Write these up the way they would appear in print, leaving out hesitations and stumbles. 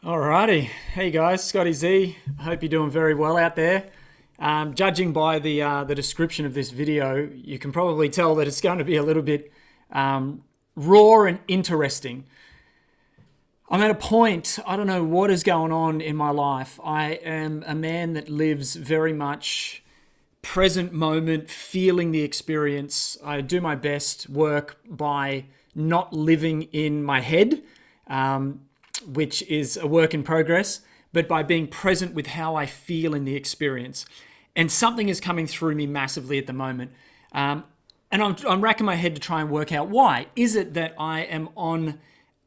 Alrighty, hey guys, Scotty Z. I hope you're doing very well out there. Judging by the description of this video, you can probably tell that it's going to be a little bit raw and interesting. I'm at a point, I don't know what is going on in my life. I am a man that lives very much present moment, feeling the experience. I do my best work by not living in my head. Which is a work in progress, but by being present with how I feel in the experience. And something is coming through me massively at the moment. And I'm racking my head to try and work out why. Is it that I am on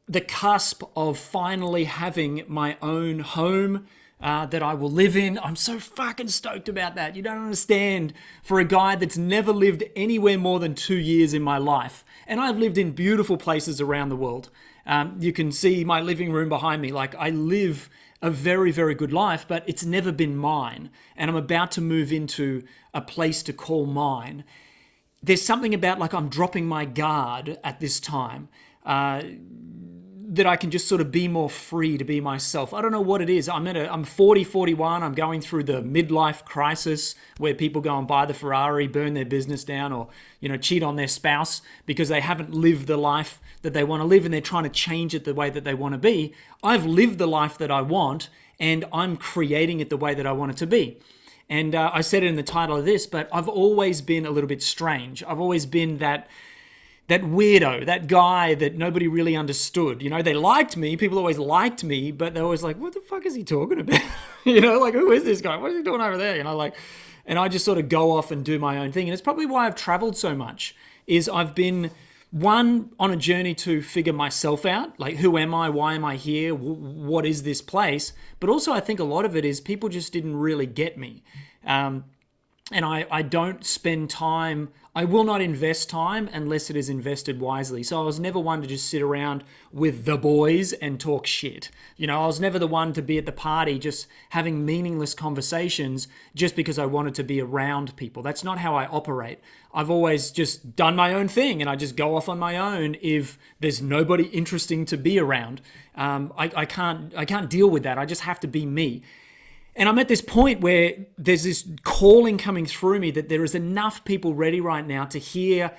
the cusp of finally having my own home that I will live in? I'm so fucking stoked about that. You don't understand. For a guy that's never lived anywhere more than 2 years in my life, and I've lived in beautiful places around the world. You can see my living room behind me. Like, I live a very, very good life, but it's never been mine. And I'm about to move into a place to call mine. There's something about, like, I'm dropping my guard at this time. That I can just sort of be more free to be myself. I don't know what it is. I'm 40, 41. I'm going through the midlife crisis where people go and buy the Ferrari, burn their business down, or, cheat on their spouse because they haven't lived the life that they want to live and they're trying to change it the way that they want to be. I've lived the life that I want and I'm creating it the way that I want it to be. And I said it in the title of this, but I've always been a little bit strange. I've always been that weirdo, that guy that nobody really understood. They liked me. People always liked me, but they're always like, what the fuck is he talking about? Like, who is this guy? What is he doing over there? And I just sort of go off and do my own thing. And it's probably why I've traveled so much, is I've been, one, on a journey to figure myself out. Like, who am I? Why am I here? What is this place? But also I think a lot of it is people just didn't really get me. And I don't spend time, I will not invest time unless it is invested wisely. So I was never one to just sit around with the boys and talk shit. I was never the one to be at the party just having meaningless conversations just because I wanted to be around people. That's not how I operate. I've always just done my own thing and I just go off on my own if there's nobody interesting to be around. I can't deal with that. I just have to be me. And I'm at this point where there's this calling coming through me that there is enough people ready right now to hear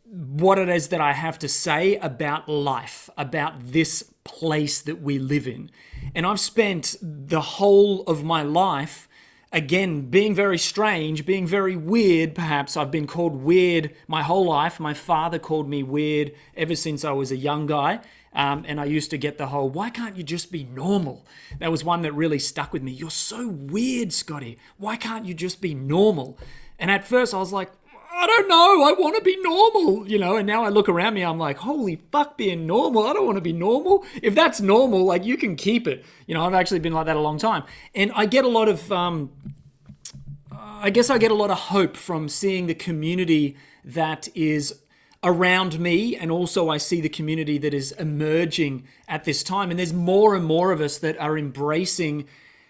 what it is that I have to say about life, about this place that we live in. And I've spent the whole of my life, again, being very strange, being very weird, perhaps. I've been called weird my whole life. My father called me weird ever since I was a young guy. And I used to get the whole, why can't you just be normal? That was one that really stuck with me. You're so weird, Scotty. Why can't you just be normal? And at first I was like, I don't know. I want to be normal, and now I look around me. I'm like, holy fuck, being normal. I don't want to be normal. If that's normal, like, you can keep it. I've actually been like that a long time. And I get a lot of, I guess I get a lot of hope from seeing the community that is around me, and also I see the community that is emerging at this time, and there's more and more of us that are embracing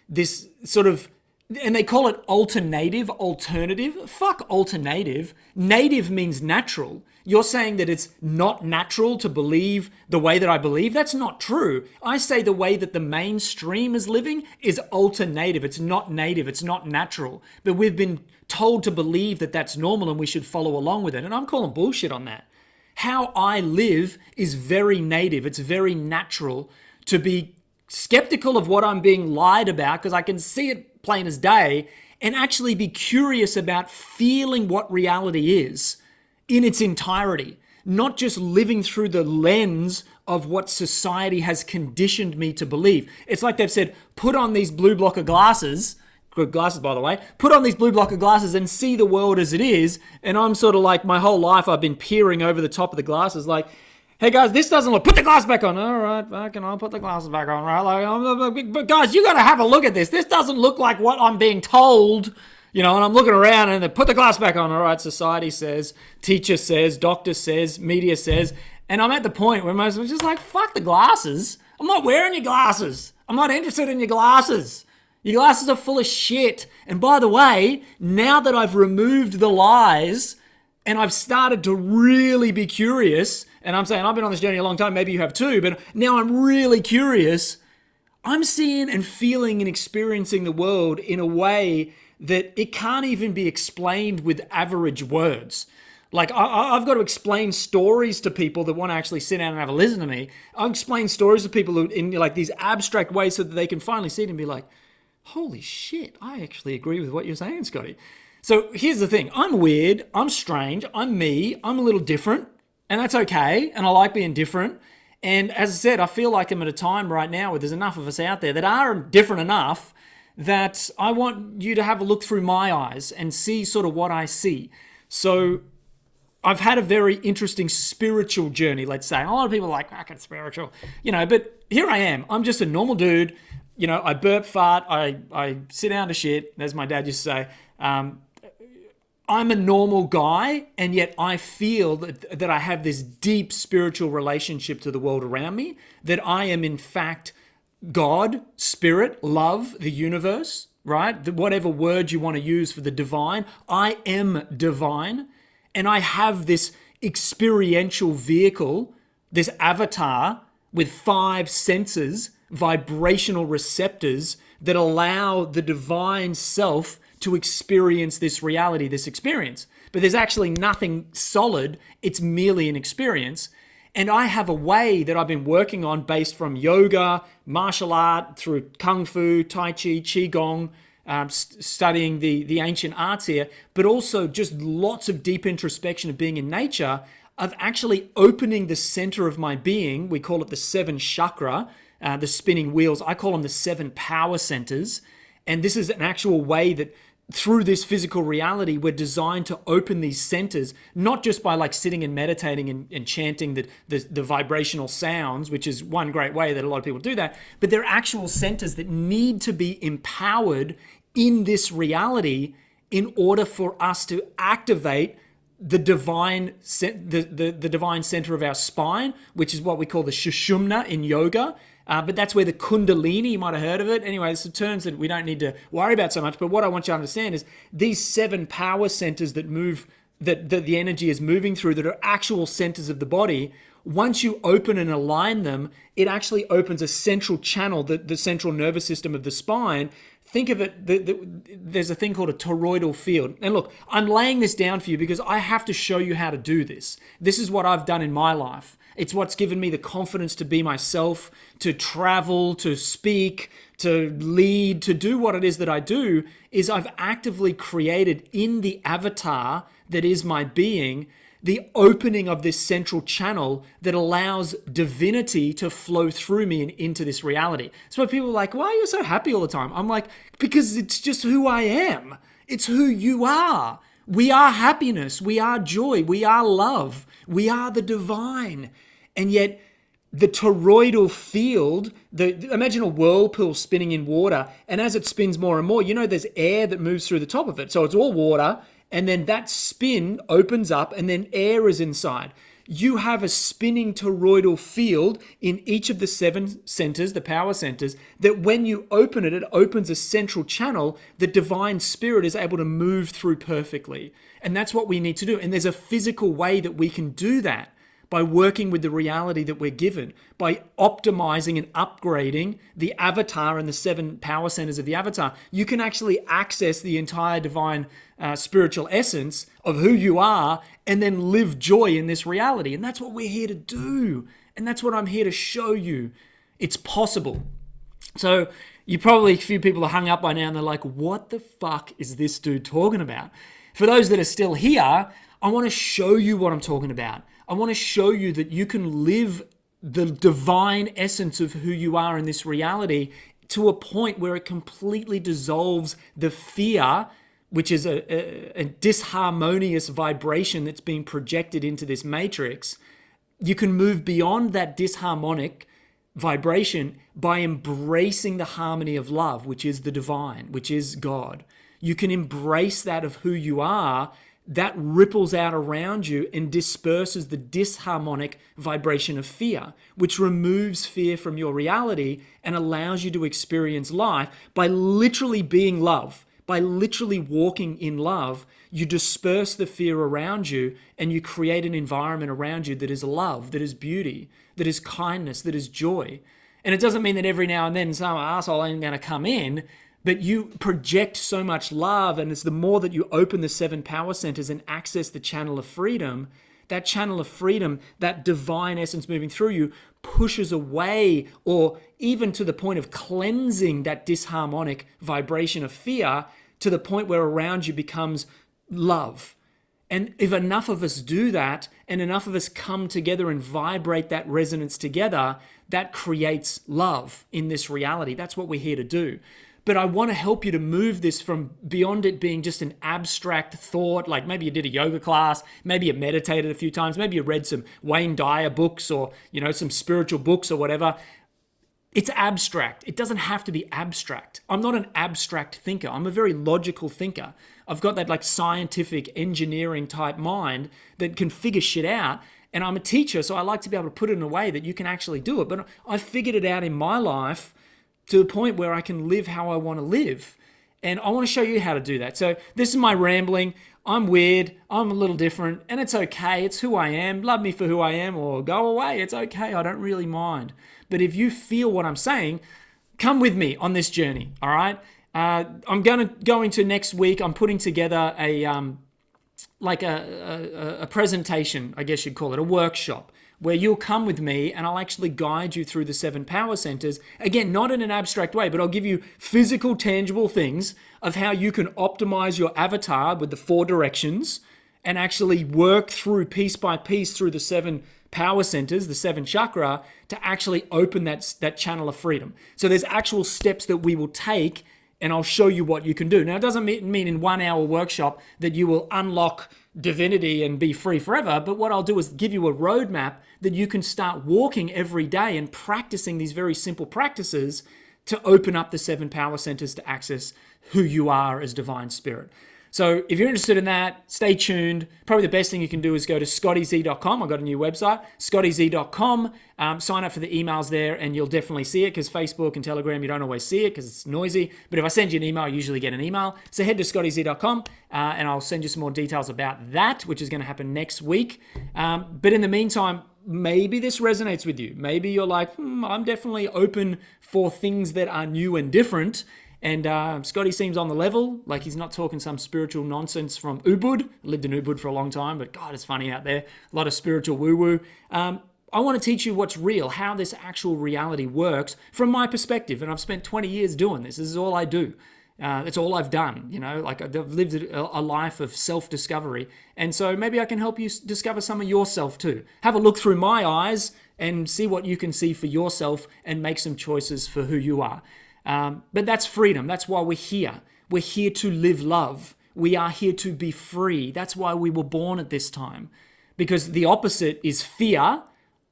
this sort of, and they call it alternative. Fuck alternative. Native means natural. You're saying that it's not natural to believe the way that I believe? That's not true. I say the way that the mainstream is living is alternative. It's not native. It's not natural. But we've been told to believe that that's normal and we should follow along with it. And I'm calling bullshit on that. How I live is very native. It's very natural to be skeptical of what I'm being lied about, because I can see it plain as day, and actually be curious about feeling what reality is in its entirety, not just living through the lens of what society has conditioned me to believe. It's like they've said, put on these blue blocker glasses, good glasses by the way, put on these blue blocker glasses and see the world as it is. And I'm sort of like, my whole life I've been peering over the top of the glasses like, hey guys, this doesn't look, put the glass back on. All right, fucking I'll put the glasses back on, right? Like, but guys, you got to have a look at this. This doesn't look like what I'm being told. And I'm looking around and they put the glass back on. All right, society says, teacher says, doctor says, media says. And I'm at the point where most of it's just like, fuck the glasses. I'm not wearing your glasses. I'm not interested in your glasses. Your glasses are full of shit. And by the way, now that I've removed the lies and I've started to really be curious, and I'm saying I've been on this journey a long time, maybe you have too, but now I'm really curious, I'm seeing and feeling and experiencing the world in a way that it can't even be explained with average words. Like, I've got to explain stories to people that want to actually sit down and have a listen to me. I explain stories to people who, in like these abstract ways so that they can finally see it and be like, holy shit, I actually agree with what you're saying, Scotty. So here's the thing. I'm weird. I'm strange. I'm me. I'm a little different. And that's okay. And I like being different. And as I said, I feel like I'm at a time right now where there's enough of us out there that are different enough that I want you to have a look through my eyes and see sort of what I see. So I've had a very interesting spiritual journey, let's say. A lot of people are like, fucking spiritual, but here I am. I'm just a normal dude. I burp, fart, I sit down to shit, as my dad used to say. I'm a normal guy, and yet I feel that I have this deep spiritual relationship to the world around me, that I am in fact God, spirit, love, the universe, right? Whatever word you want to use for the divine, I am divine, and I have this experiential vehicle, this avatar with 5 senses, vibrational receptors that allow the divine self to experience this reality, this experience. But there's actually nothing solid. It's merely an experience. And I have a way that I've been working on based from yoga, martial art, through Kung Fu, Tai Chi, Qigong, studying the ancient arts here, but also just lots of deep introspection of being in nature, of actually opening the center of my being. We call it the 7 chakra, the spinning wheels. I call them the 7 power centers. And this is an actual way that through this physical reality, we're designed to open these centers, not just by like sitting and meditating and chanting the vibrational sounds, which is one great way that a lot of people do that, but they're actual centers that need to be empowered in this reality in order for us to activate the divine the divine center of our spine, which is what we call the Sushumna in yoga. But that's where the Kundalini, you might have heard of it. Anyway, it's the terms that we don't need to worry about so much. But what I want you to understand is these 7 power centers that move, that the energy is moving through, that are actual centers of the body. Once you open and align them, it actually opens a central channel, the central nervous system of the spine. Think of it, there's a thing called a toroidal field. And look, I'm laying this down for you because I have to show you how to do this. This is what I've done in my life. It's what's given me the confidence to be myself, to travel, to speak, to lead, to do what it is that I do, is I've actively created in the avatar that is my being, the opening of this central channel that allows divinity to flow through me and into this reality. So people are like, why are you so happy all the time? I'm like, because it's just who I am. It's who you are. We are happiness. We are joy. We are love. We are the divine. And yet the toroidal field, imagine a whirlpool spinning in water. And as it spins more and more, there's air that moves through the top of it. So it's all water. And then that spin opens up and then air is inside. You have a spinning toroidal field in each of the 7 centers, the power centers, that when you open it, it opens a central channel that divine spirit is able to move through perfectly. And that's what we need to do. And there's a physical way that we can do that by working with the reality that we're given, by optimizing and upgrading the avatar and the 7 power centers of the avatar. You can actually access the entire divine spiritual essence of who you are and then live joy in this reality. And that's what we're here to do. And that's what I'm here to show you. It's possible. So a few people are hung up by now and they're like, what the fuck is this dude talking about? For those that are still here, I want to show you what I'm talking about. I want to show you that you can live the divine essence of who you are in this reality to a point where it completely dissolves the fear, which is a disharmonious vibration that's being projected into this matrix. You can move beyond that disharmonic vibration by embracing the harmony of love, which is the divine, which is God. You can embrace that of who you are. That ripples out around you and disperses the disharmonic vibration of fear, which removes fear from your reality and allows you to experience life by literally being love. By literally walking in love, you disperse the fear around you and you create an environment around you that is love, that is beauty, that is kindness, that is joy. And it doesn't mean that every now and then some asshole ain't going to come in, but you project so much love, and it's the more that you open the 7 power centers and access the channel of freedom, that channel of freedom, that divine essence moving through you, pushes away, or even to the point of cleansing that disharmonic vibration of fear, to the point where around you becomes love. And if enough of us do that, and enough of us come together and vibrate that resonance together, that creates love in this reality. That's what we're here to do. But I want to help you to move this from beyond it being just an abstract thought, like maybe you did a yoga class, maybe you meditated a few times, maybe you read some Wayne Dyer books, or some spiritual books or whatever. It's abstract. It doesn't have to be abstract. I'm not an abstract thinker. I'm a very logical thinker. I've got that like scientific engineering type mind that can figure shit out. And I'm a teacher, so I like to be able to put it in a way that you can actually do it. But I figured it out in my life to the point where I can live how I want to live. And I want to show you how to do that. So this is my rambling. I'm weird. I'm a little different. And it's okay. It's who I am. Love me for who I am, or go away. It's okay. I don't really mind. But if you feel what I'm saying, come with me on this journey, all right? I'm going to go into next week. I'm putting together a presentation, I guess you'd call it, a workshop, where you'll come with me and I'll actually guide you through the 7 power centers. Again, not in an abstract way, but I'll give you physical, tangible things of how you can optimize your avatar with the 4 directions and actually work through piece by piece through the 7 power centers, the 7 chakra, to actually open that channel of freedom. So there's actual steps that we will take, and I'll show you what you can do. Now, it doesn't mean in 1 hour workshop that you will unlock divinity and be free forever, but what I'll do is give you a roadmap that you can start walking every day and practicing these very simple practices to open up the 7 power centers to access who you are as divine spirit. So if you're interested in that, stay tuned. Probably the best thing you can do is go to scottyz.com. I've got a new website, scottyz.com. Sign up for the emails there and you'll definitely see it, because Facebook and Telegram, you don't always see it because it's noisy. But if I send you an email, I usually get an email. So head to scottyz.com and I'll send you some more details about that, which is going to happen next week. But in the meantime, maybe this resonates with you. Maybe you're like, I'm definitely open for things that are new and different. And Scotty seems on the level, like he's not talking some spiritual nonsense from Ubud. I lived in Ubud for a long time, but God, it's funny out there. A lot of spiritual woo-woo. I want to teach you what's real, how this actual reality works from my perspective. And I've spent 20 years doing this. This is all I do. It's all I've done, like I've lived a life of self-discovery. And so maybe I can help you discover some of yourself too. Have a look through my eyes and see what you can see for yourself and make some choices for who you are. But that's freedom. That's why we're here. We're here to live love. We are here to be free. That's why we were born at this time. Because the opposite is fear,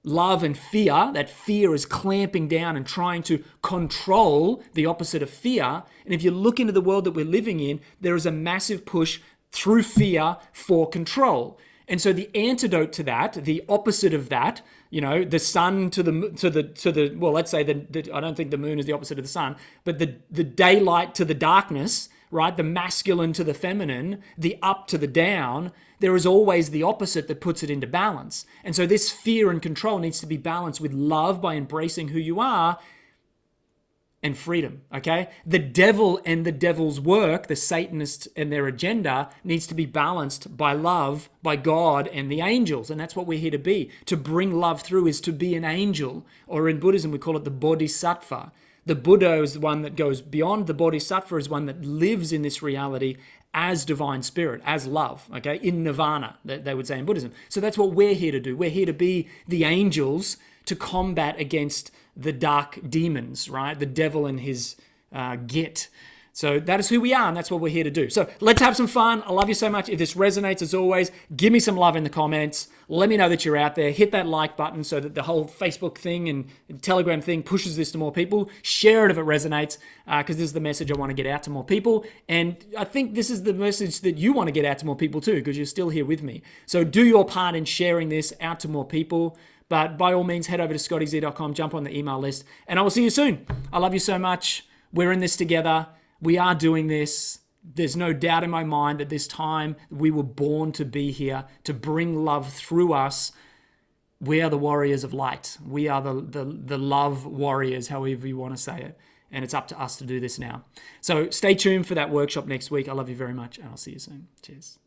love and fear. That fear is clamping down and trying to control, the opposite of fear. And if you look into the world that we're living in, there is a massive push through fear for control. And so the antidote to that, the opposite of that, the sun to the well, let's say I don't think the moon is the opposite of the sun, but the daylight to the darkness, right? The masculine to the feminine, the up to the down, there is always the opposite that puts it into balance. And so this fear and control needs to be balanced with love by embracing who you are, and freedom, okay? The devil and the devil's work, the Satanists and their agenda, needs to be balanced by love, by God and the angels. And that's what we're here to be. To bring love through is to be an angel, or in Buddhism we call it the bodhisattva. The Buddha is the one that goes beyond. The bodhisattva is one that lives in this reality as divine spirit, as love, okay? In nirvana, they would say in Buddhism. So that's what we're here to do. We're here to be the angels to combat against the dark demons, right? The devil and his git. So that is who we are, and that's what we're here to do. So let's have some fun. I love you so much. If this resonates, as always, give me some love in the comments. Let me know that you're out there. Hit that like button so that the whole Facebook thing and Telegram thing pushes this to more people. Share it if it resonates, because this is the message I want to get out to more people. And I think this is the message that you want to get out to more people too, because you're still here with me. So do your part in sharing this out to more people. But by all means, head over to scottyz.com, jump on the email list, and I will see you soon. I love you so much. We're in this together. We are doing this. There's no doubt in my mind that this time we were born to be here, to bring love through us we are the warriors of light. We are the love warriors, however you want to say it. And it's up to us to do this now. So stay tuned for that workshop next week. I love you very much, and I'll see you soon. Cheers.